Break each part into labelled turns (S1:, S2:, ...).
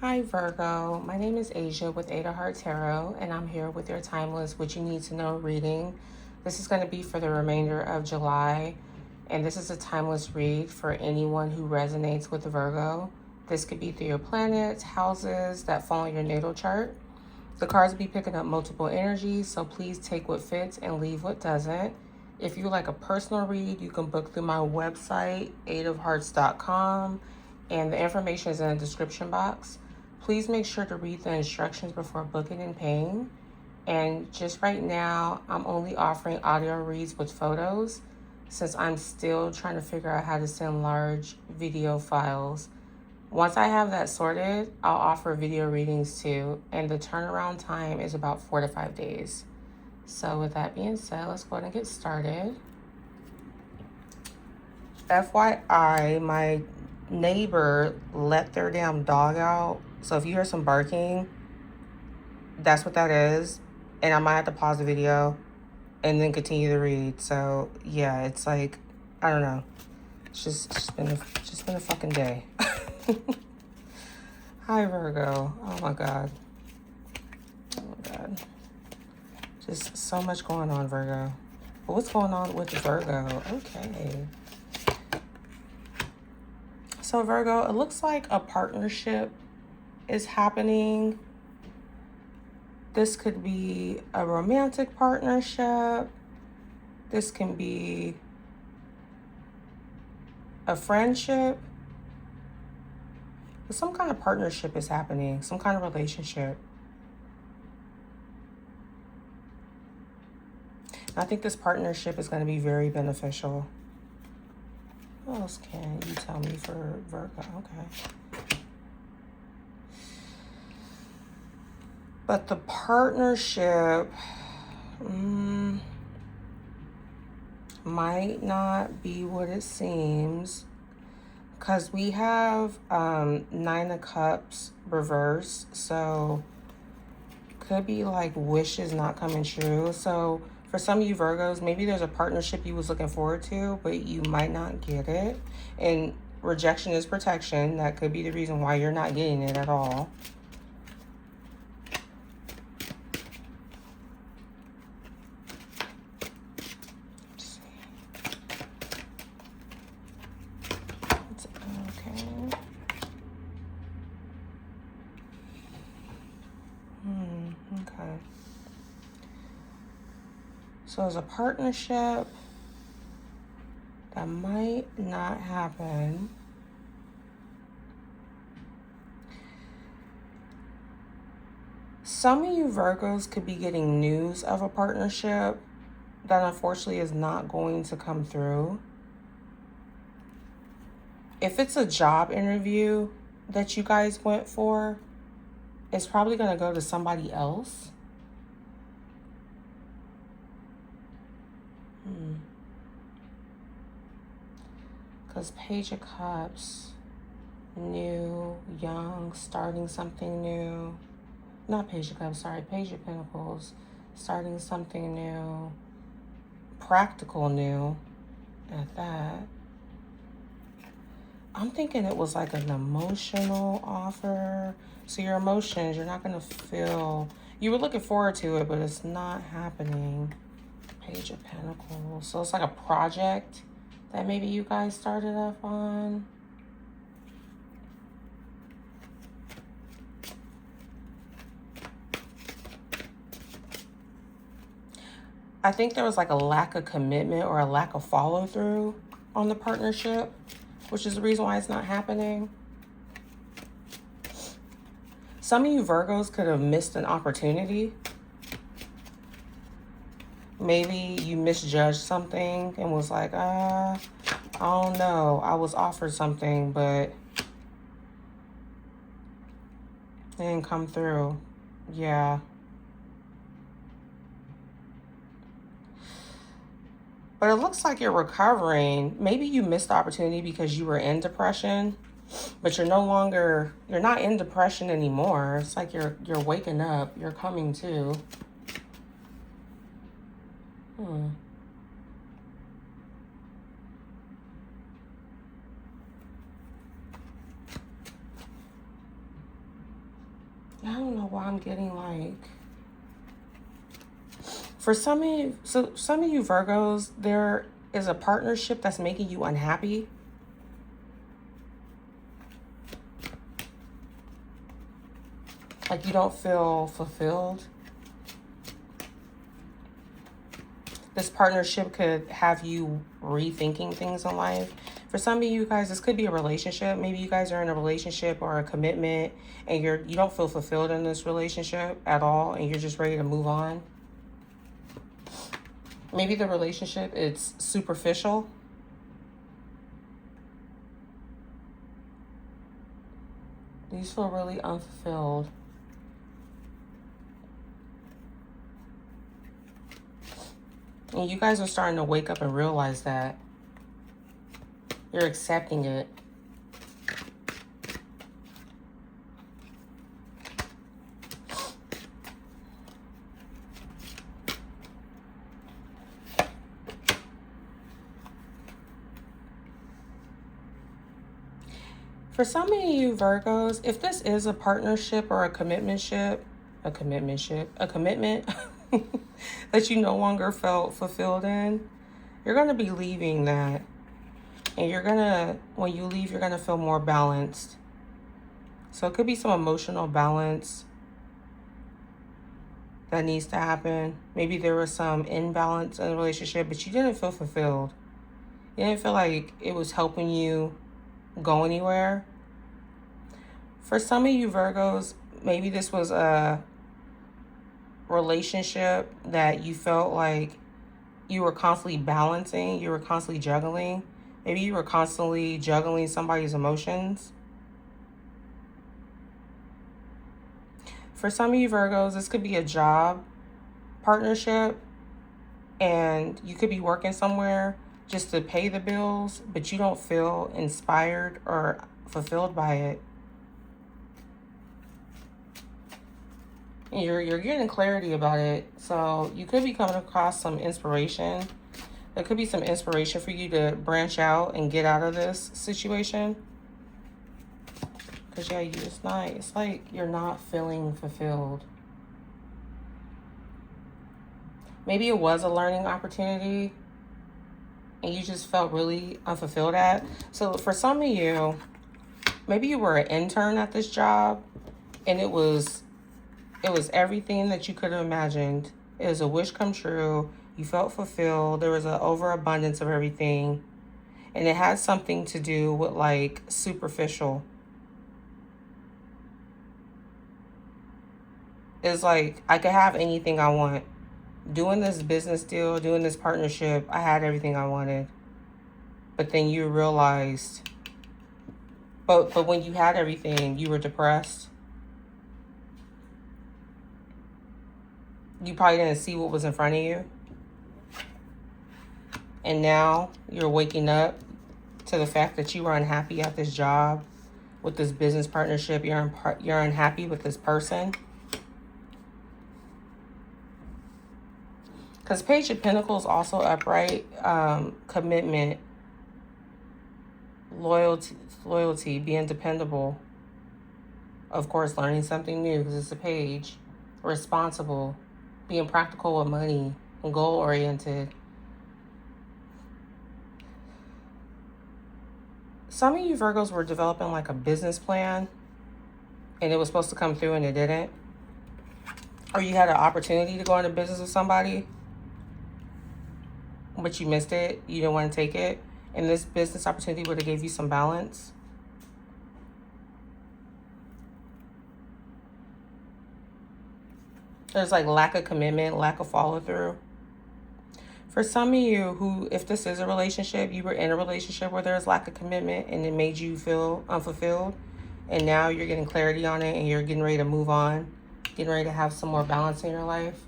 S1: Hi Virgo, my name is Asia with Ada Heart Tarot, and I'm here with your timeless What You Need to Know reading. This is going to be for the remainder of July, and this is a timeless read for anyone who resonates with Virgo. This could be through your planets, houses that fall in your natal chart. The cards will be picking up multiple energies, so please take what fits and leave what doesn't. If you like a personal read, you can book through my website, eightofhearts.com, and the information is in the description box. Please make sure to read the instructions before booking and paying. And just right now, I'm only offering audio reads with photos since I'm still trying to figure out how to send large video files. Once I have that sorted, I'll offer video readings too, and the turnaround time is about 4 to 5 days. So with that being said, let's go ahead and get started. FYI, my neighbor let their damn dog out. So if you hear some barking, that's what that is. And I might have to pause the video and then continue to read. So yeah, it's like, I don't know. It's just been a fucking day. Hi Virgo. Oh my God. Oh my God. Just so much going on, Virgo. But what's going on with Virgo? Okay. So Virgo, it looks like a partnership is happening. This could be a romantic partnership. This can be a friendship. But some kind of partnership is happening, some kind of relationship. And I think this partnership is going to be very beneficial. What else can you tell me for Virgo? Okay. But the partnership might not be what it seems, because we have 9 of Cups reversed. So could be like wishes not coming true. So for some of you Virgos, maybe there's a partnership you was looking forward to, but you might not get it. And rejection is protection. That could be the reason why you're not getting it at all. Okay. So there's a partnership that might not happen. Some of you Virgos could be getting news of a partnership that unfortunately is not going to come through. If it's a job interview that you guys went for, it's probably going to go to somebody else. Because Page of Cups, new, young, starting something new. Not Page of Cups, sorry, Page of Pentacles, starting something new, practical new at that. I'm thinking it was like an emotional offer. So your emotions, you're not going to feel, you were looking forward to it, but it's not happening. Page of Pentacles. So it's like a project that maybe you guys started off on. I think there was like a lack of commitment or a lack of follow through on the partnership, which is the reason why it's not happening. Some of you Virgos could have missed an opportunity. Maybe you misjudged something and was like, I don't know. I was offered something, but it didn't come through. Yeah. But it looks like you're recovering. Maybe you missed the opportunity because you were in depression, but you're not in depression anymore. It's like you're waking up, you're coming to. I don't know why I'm getting like, for some of you, so some of you Virgos, there is a partnership that's making you unhappy. Like you don't feel fulfilled. This partnership could have you rethinking things in life. For some of you guys, this could be a relationship. Maybe you guys are in a relationship or a commitment and you don't feel fulfilled in this relationship at all and you're just ready to move on. Maybe the relationship, it's superficial. These feel really unfulfilled. And you guys are starting to wake up and realize that. You're accepting it. For some of you Virgos, if this is a partnership or a commitment that you no longer felt fulfilled in, you're going to be leaving that. And when you leave, you're going to feel more balanced. So it could be some emotional balance that needs to happen. Maybe there was some imbalance in the relationship, but you didn't feel fulfilled. You didn't feel like it was helping you go anywhere. For some of you Virgos, maybe this was a relationship that you felt like you were constantly balancing, you were constantly juggling. Maybe you were constantly juggling somebody's emotions. For some of you Virgos, this could be a job partnership and you could be working somewhere just to pay the bills, but you don't feel inspired or fulfilled by it. And you're getting clarity about it. So you could be coming across some inspiration. There could be some inspiration for you to branch out and get out of this situation. Because, yeah, it's like you're not feeling fulfilled. Maybe it was a learning opportunity and you just felt really unfulfilled at. So for some of you, maybe you were an intern at this job and it was everything that you could have imagined. It was a wish come true. You felt fulfilled. There was an overabundance of everything. And it had something to do with like superficial. It's like I could have anything I want. Doing this business deal, doing this partnership, I had everything I wanted. But then you realized, but when you had everything, you were depressed. You probably didn't see what was in front of you. And now you're waking up to the fact that you were unhappy at this job, with this business partnership. You're unhappy with this person. Because Page of Pentacles also upright, commitment, loyalty, being dependable. Of course, learning something new because it's a page. Responsible, being practical with money and goal-oriented. Some of you Virgos were developing like a business plan and it was supposed to come through and it didn't. Or you had an opportunity to go into business with somebody, but you missed it. You didn't want to take it. And this business opportunity would have gave you some balance. There's like lack of commitment, lack of follow through. For some of you who, if this is a relationship, you were in a relationship where there's lack of commitment and it made you feel unfulfilled. And now you're getting clarity on it and you're getting ready to move on, getting ready to have some more balance in your life.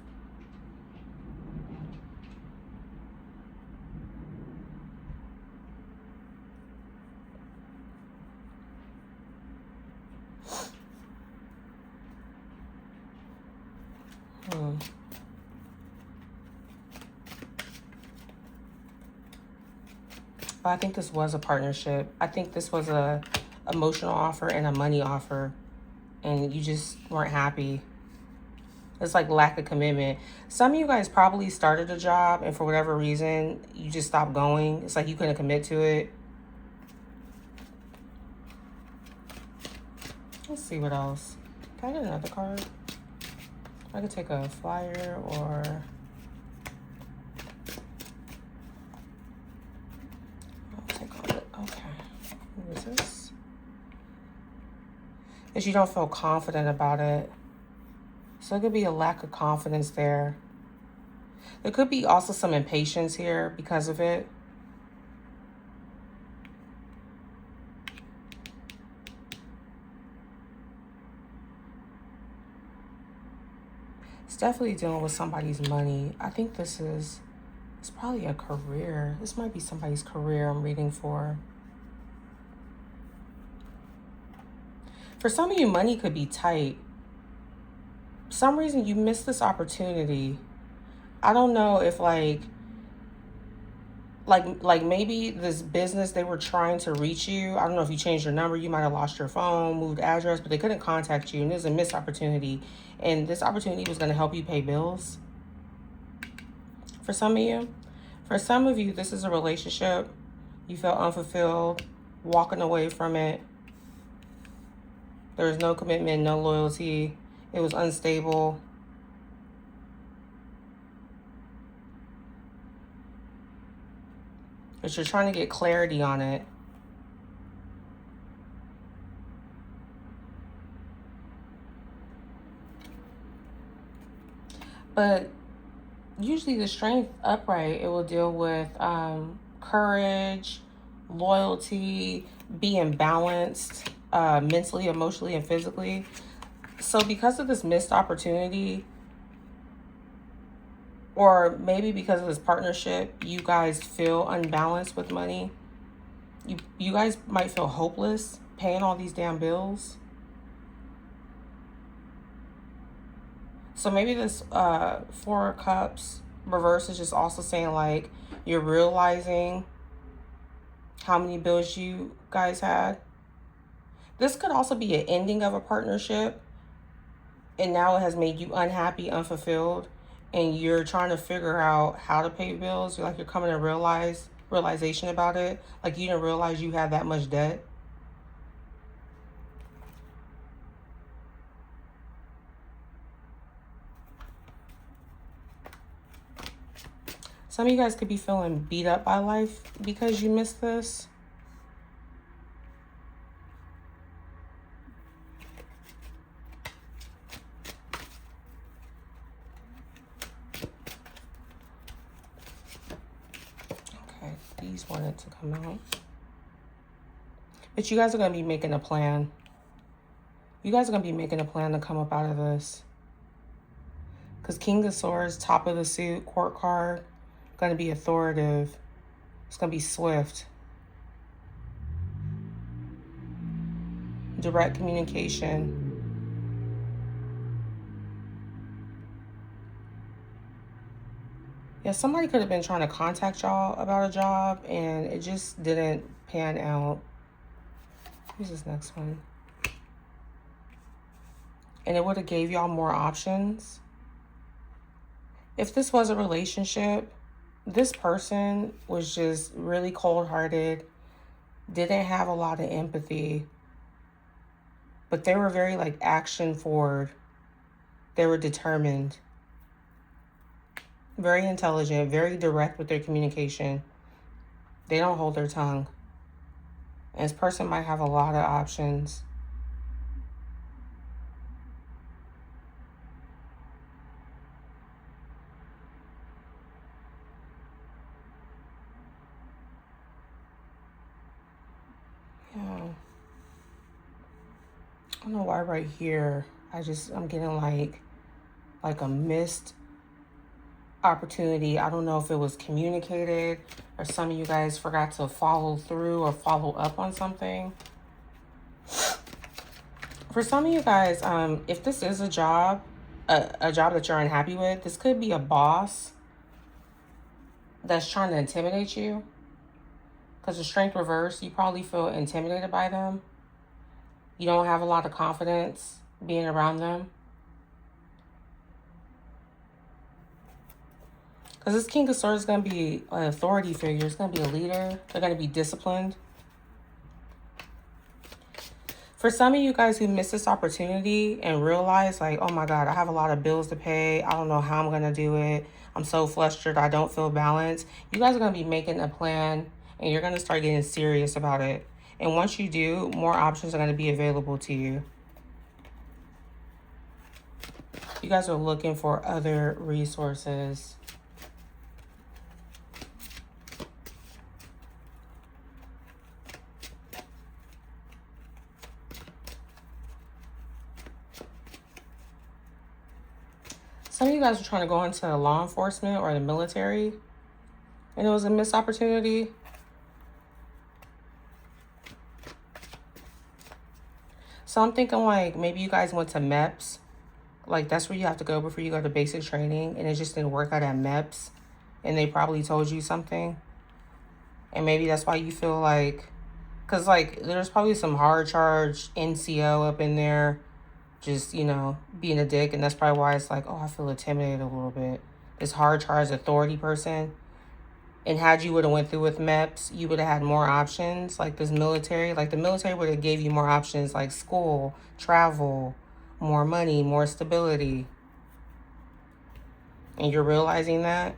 S1: But I think this was a partnership. I think this was a emotional offer and a money offer. and you just weren't happy. It's like lack of commitment. Some of you guys probably started a job and for whatever reason, you just stopped going. It's like you couldn't commit to it. Let's see what else. Can I get another card? I could take a flyer or... I'll take all it. Okay. What is this? Is you don't feel confident about it. So it could be a lack of confidence there. There could be also some impatience here because of it. It's definitely dealing with somebody's money. I think it's probably a career. This might be somebody's career I'm reading for. For some of you, money could be tight. For some reason you missed this opportunity. I don't know if like maybe this business, they were trying to reach you. I don't know if you changed your number, you might have lost your phone, moved address, but they couldn't contact you, and there's a missed opportunity. And this opportunity was going to help you pay bills. For some of you. For some of you, this is a relationship. You felt unfulfilled, walking away from it. There was no commitment, no loyalty. It was unstable. But you're trying to get clarity on it. But usually the strength upright, it will deal with courage, loyalty, being balanced mentally, emotionally, and physically. So because of this missed opportunity, or maybe because of this partnership, you guys feel unbalanced with money. You guys might feel hopeless paying all these damn bills. So maybe this Four of Cups reverse is just also saying like you're realizing how many bills you guys had. This could also be an ending of a partnership, and now it has made you unhappy, unfulfilled, and you're trying to figure out how to pay bills. You're coming to realization about it. Like you didn't realize you had that much debt. Some of you guys could be feeling beat up by life because you missed this. Okay, these wanted to come out. But you guys are going to be making a plan. You guys are going to be making a plan to come up out of this. Because King of Swords, top of the suit, court card, going to be authoritative. It's going to be swift. Direct communication. Yeah, somebody could have been trying to contact y'all about a job and it just didn't pan out. Who's this next one? And it would have gave y'all more options. If this was a relationship, this person was just really cold-hearted, didn't have a lot of empathy, but they were very like action forward. They were determined, very intelligent, very direct with their communication. They don't hold their tongue. And this person might have a lot of options. Yeah. I don't know why right here, I'm getting like a missed opportunity. I don't know if it was communicated or some of you guys forgot to follow through or follow up on something. For some of you guys, if this is a job that you're unhappy with, this could be a boss that's trying to intimidate you. Because the strength reverse, you probably feel intimidated by them. You don't have a lot of confidence being around them. Because this King of Swords is going to be an authority figure. It's going to be a leader. They're going to be disciplined. For some of you guys who missed this opportunity and realize, like, oh my God, I have a lot of bills to pay. I don't know how I'm going to do it. I'm so flustered. I don't feel balanced. You guys are going to be making a plan and you're going to start getting serious about it. And once you do, more options are going to be available to you. You guys are looking for other resources. Some of you guys are trying to go into law enforcement or the military, and it was a missed opportunity. So I'm thinking like maybe you guys went to MEPS. Like that's where you have to go before you go to basic training, and it just didn't work out at MEPS, and they probably told you something. And maybe that's why you feel like, because like there's probably some hard charge NCO up in there, just, you know, being a dick. And that's probably why it's like, oh, I feel intimidated a little bit. This hard charge authority person. And had you would have went through with MEPS, you would have had more options. Like this military, like the military would have gave you more options like school, travel, more money, more stability. And you're realizing that.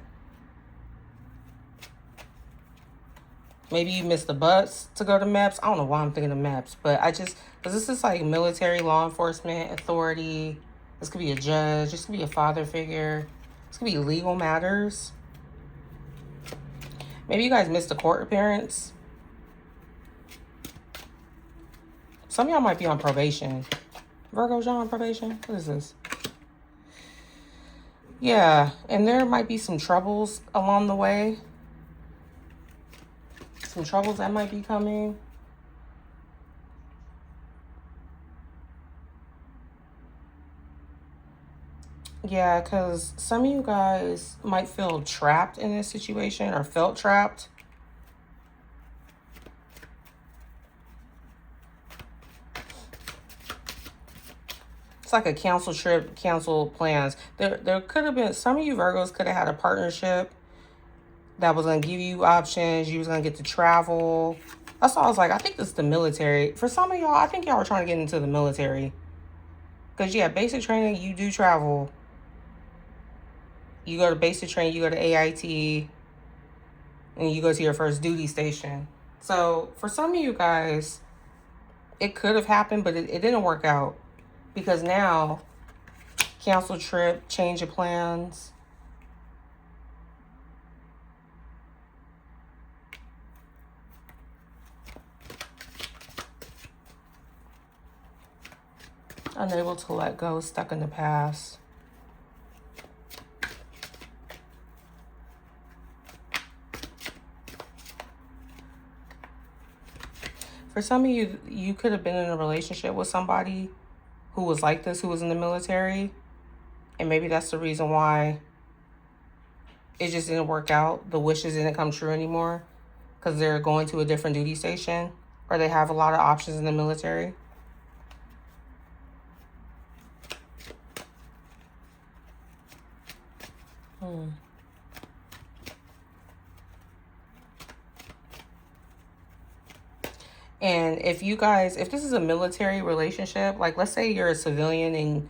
S1: Maybe you missed the bus to go to MEPS. I don't know why I'm thinking of MEPS, but because this is like military, law enforcement, authority. This could be a judge. This could be a father figure. This could be legal matters. Maybe you guys missed a court appearance. Some of y'all might be on probation. Virgo, y'all on probation? What is this? Yeah, and there might be some troubles along the way. Some troubles that might be coming. Yeah, because some of you guys might feel trapped in this situation or felt trapped. It's like a council trip, council plans. There could have been, some of you Virgos could have had a partnership that was going to give you options. You was going to get to travel. That's why I was like, I think this is the military. For some of y'all, I think y'all are trying to get into the military. Because, yeah, basic training, you do travel. You go to basic training, you go to AIT, and you go to your first duty station. So, for some of you guys, it could have happened, but it didn't work out. Because now, cancel trip, change of plans. Unable to let go, stuck in the past. For some of you, you could have been in a relationship with somebody who was like this, who was in the military. And maybe that's the reason why it just didn't work out. The wishes didn't come true anymore because they're going to a different duty station or they have a lot of options in the military. And if this is a military relationship, like let's say you're a civilian and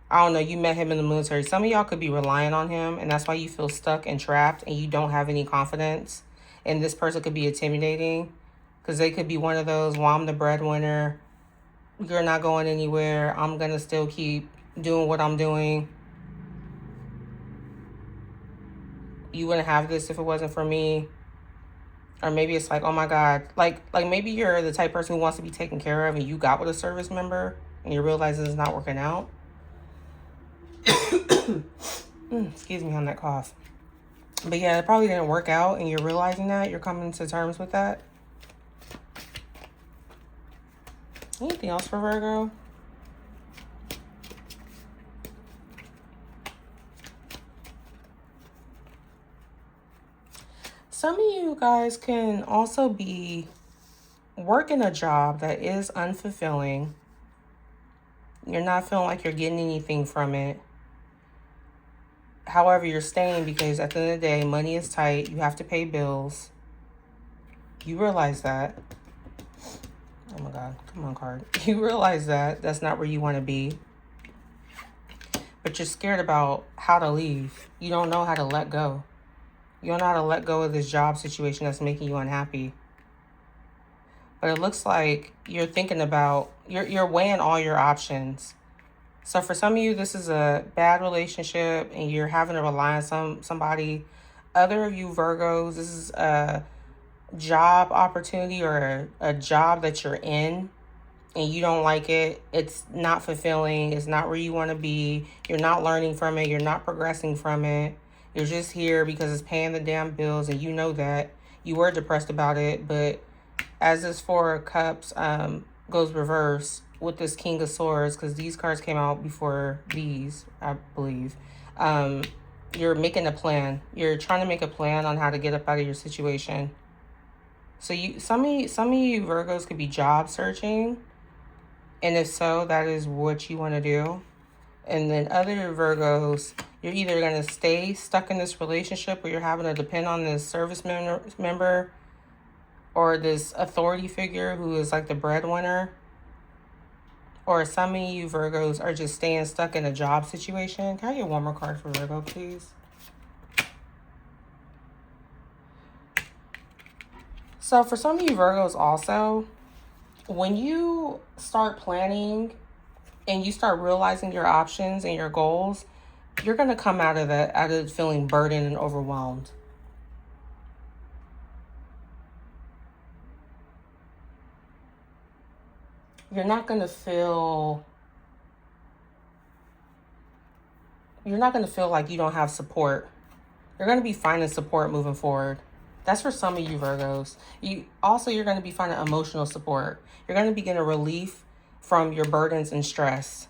S1: I don't know, you met him in the military. Some of y'all could be relying on him and that's why you feel stuck and trapped and you don't have any confidence. And this person could be intimidating because they could be one of those, well, I'm the breadwinner. You're not going anywhere. I'm going to still keep doing what I'm doing. You wouldn't have this if it wasn't for me. Or maybe it's like, oh my God, like maybe you're the type of person who wants to be taken care of and you got with a service member and you realize it's not working out. Excuse me on that cough. But yeah, it probably didn't work out and you're realizing that. You're coming to terms with that. Anything else for Virgo? Some of you guys can also be working a job that is unfulfilling. You're not feeling like you're getting anything from it. However, you're staying because at the end of the day, money is tight. You have to pay bills. You realize that. Oh my God. Come on, card. You realize that that's not where you want to be. But you're scared about how to leave. You don't know how to let go. You don't know how to let go of this job situation that's making you unhappy. But it looks like you're thinking about, you're weighing all your options. So for some of you, this is a bad relationship and you're having to rely on somebody. Other of you Virgos, this is a job opportunity or a job that you're in and you don't like it. It's not fulfilling. It's not where you want to be. You're not learning from it. You're not progressing from it. You're just here because it's paying the damn bills and you know that. You were depressed about it, but as this Four of Cups goes reverse with this King of Swords, because these cards came out before these, I believe. You're making a plan. You're trying to make a plan on how to get up out of your situation. So some of you Virgos could be job searching, and if so, that is what you want to do. And then other Virgos, you're either going to stay stuck in this relationship where you're having to depend on this service member or this authority figure who is like the breadwinner. Or some of you Virgos are just staying stuck in a job situation. Can I get one more card for Virgo, please? So for some of you Virgos also, when you start planning and you start realizing your options and your goals, you're going to come out of feeling burdened and overwhelmed. You're not going to feel like you don't have support. You're going to be finding support moving forward. That's for some of you Virgos. You're going to be finding emotional support. You're going to be getting relief from your burdens and stress.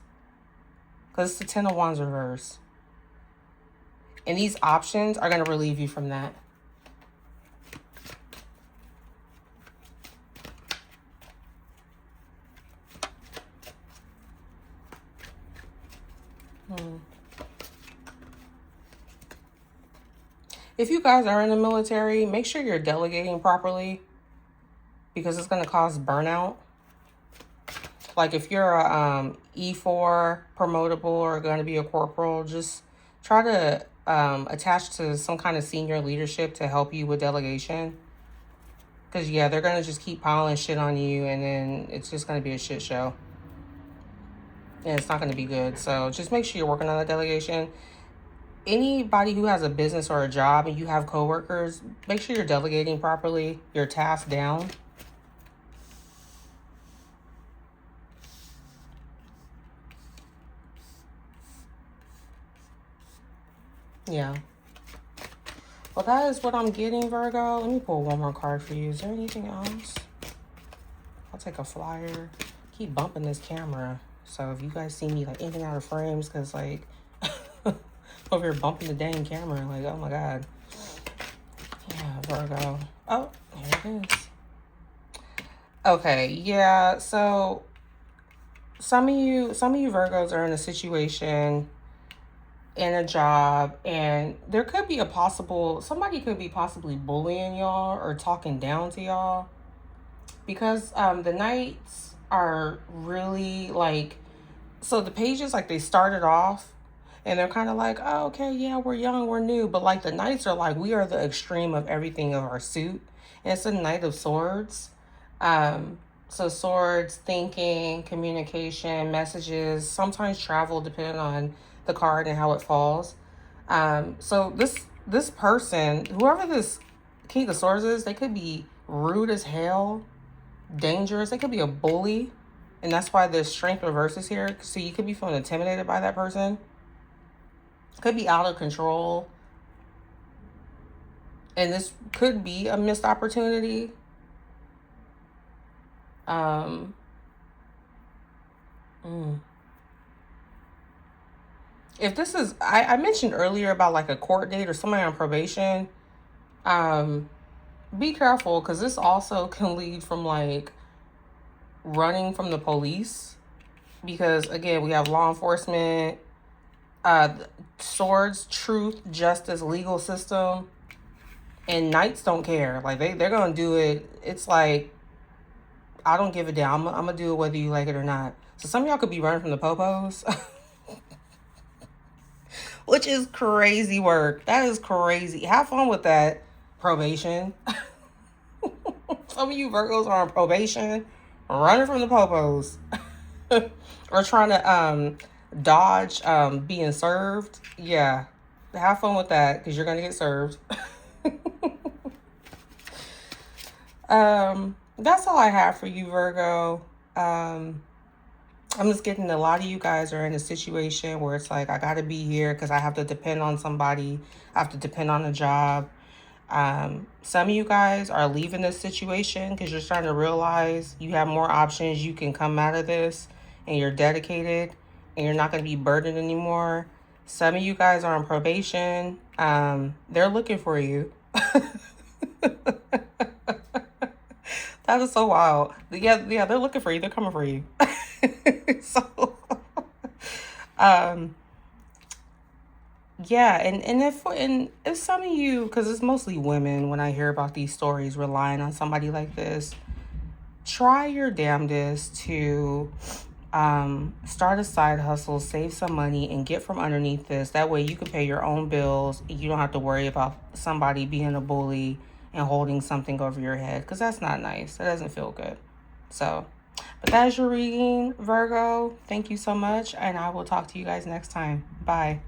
S1: Because it's the Ten of Wands reverse. And these options are going to relieve you from that. If you guys are in the military, make sure you're delegating properly because it's going to cause burnout. Like if you're a E4 promotable or going to be a corporal, just try to attach to some kind of senior leadership to help you with delegation. Because, yeah, they're going to just keep piling shit on you and then it's just going to be a shit show. And it's not going to be good. So just make sure you're working on the delegation. Anybody who has a business or a job and you have coworkers, make sure you're delegating properly, your tasks down. Yeah. Well, that is what I'm getting, Virgo. Let me pull one more card for you. Is there anything else? I'll take a flyer. Keep bumping this camera. So if you guys see me like anything out of frames, because like over here bumping the dang camera, like, oh my God. Yeah, Virgo. Oh, there it is. Okay, yeah, so some of you Virgos are in a situation, in a job, and there could be somebody could be possibly bullying y'all or talking down to y'all because the Knights are really like, so the pages, like, they started off and they're kind of like, oh, okay, yeah, we're young, we're new. But like the Knights are like, we are the extreme of everything of our suit. And it's a Knight of Swords. So swords, thinking, communication, messages, sometimes travel, depending on the card and how it falls. So this person, whoever this King of Swords is, they could be rude as hell, dangerous. They could be a bully. And that's why the strength reverses here. So you could be feeling intimidated by that person. Could be out of control. And this could be a missed opportunity. If this is, I mentioned earlier about like a court date or somebody on probation, be careful because this also can lead from like running from the police because again, we have law enforcement, swords, truth, justice, legal system, and knights don't care. Like they're gonna do it. It's like, I don't give a damn. I'm gonna do it whether you like it or not. So some of y'all could be running from the popos, which is crazy work. That is crazy. Have fun with that. Probation. Some of you Virgos are on probation, running from the popos, or trying to dodge being served. Yeah, have fun with that because you're gonna get served. That's all I have for you, Virgo. I'm just getting, a lot of you guys are in a situation where it's like, I got to be here because I have to depend on somebody. I have to depend on a job. Some of you guys are leaving this situation because you're starting to realize you have more options. You can come out of this and you're dedicated and you're not going to be burdened anymore. Some of you guys are on probation. They're looking for you. That is so wild. Yeah, they're looking for you. They're coming for you. So, yeah, and if some of you, because it's mostly women, when I hear about these stories relying on somebody like this, try your damnedest to start a side hustle, save some money, and get from underneath this. That way you can pay your own bills. You don't have to worry about somebody being a bully and holding something over your head, because that's not nice. That doesn't feel good. So, but that is your reading, Virgo. Thank you so much, and I will talk to you guys next time. Bye.